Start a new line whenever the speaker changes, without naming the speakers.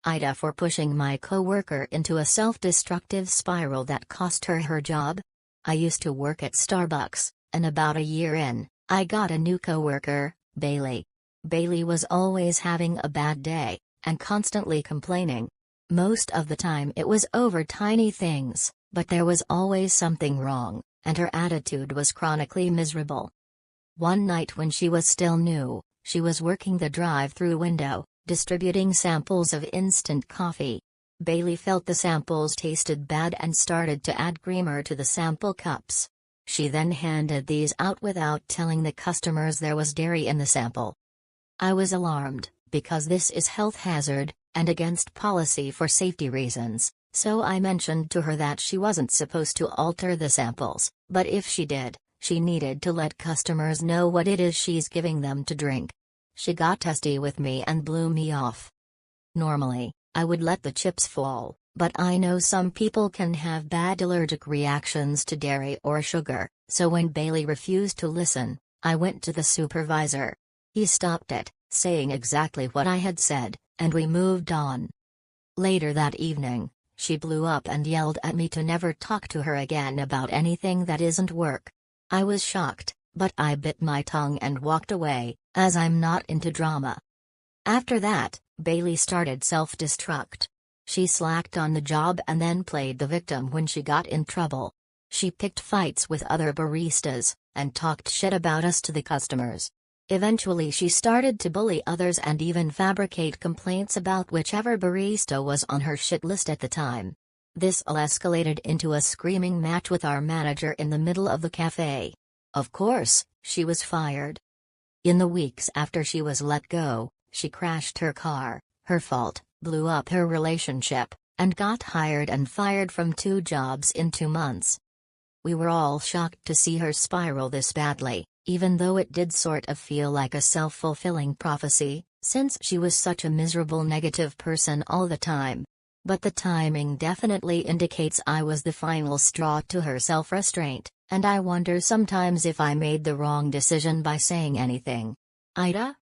AITA for pushing my coworker into a self-destructive spiral that cost her her job. I used to work at Starbucks, and about a year in, I got a new coworker, Bailey. Bailey was always having a bad day, and constantly complaining. Most of the time it was over tiny things, but there was always something wrong, and her attitude was chronically miserable. One night when she was still new, she was working the drive-through window, distributing samples of instant coffee. Bailey felt the samples tasted bad and started to add creamer to the sample cups. She then handed these out without telling the customers there was dairy in the sample. I was alarmed, because this is health hazard, and against policy for safety reasons, so I mentioned to her that she wasn't supposed to alter the samples, but if she did, she needed to let customers know what it is she's giving them to drink. She got testy with me and blew me off. Normally, I would let the chips fall, but I know some people can have bad allergic reactions to dairy or sugar, so when Bailey refused to listen, I went to the supervisor. He stopped it, saying exactly what I had said, and we moved on. Later that evening, she blew up and yelled at me to never talk to her again about anything that isn't work. I was shocked, but I bit my tongue and walked away, as I'm not into drama. After that, Bailey started self-destruct. She slacked on the job and then played the victim when she got in trouble. She picked fights with other baristas, and talked shit about us to the customers. Eventually she started to bully others and even fabricate complaints about whichever barista was on her shit list at the time. This all escalated into a screaming match with our manager in the middle of the cafe. Of course, she was fired. In the weeks after she was let go, she crashed her car, her fault, blew up her relationship, and got hired and fired from 2 jobs in 2 months. We were all shocked to see her spiral this badly, even though it did sort of feel like a self-fulfilling prophecy, since she was such a miserable negative person all the time. But the timing definitely indicates I was the final straw to her self-restraint, and I wonder sometimes if I made the wrong decision by saying anything. AITA?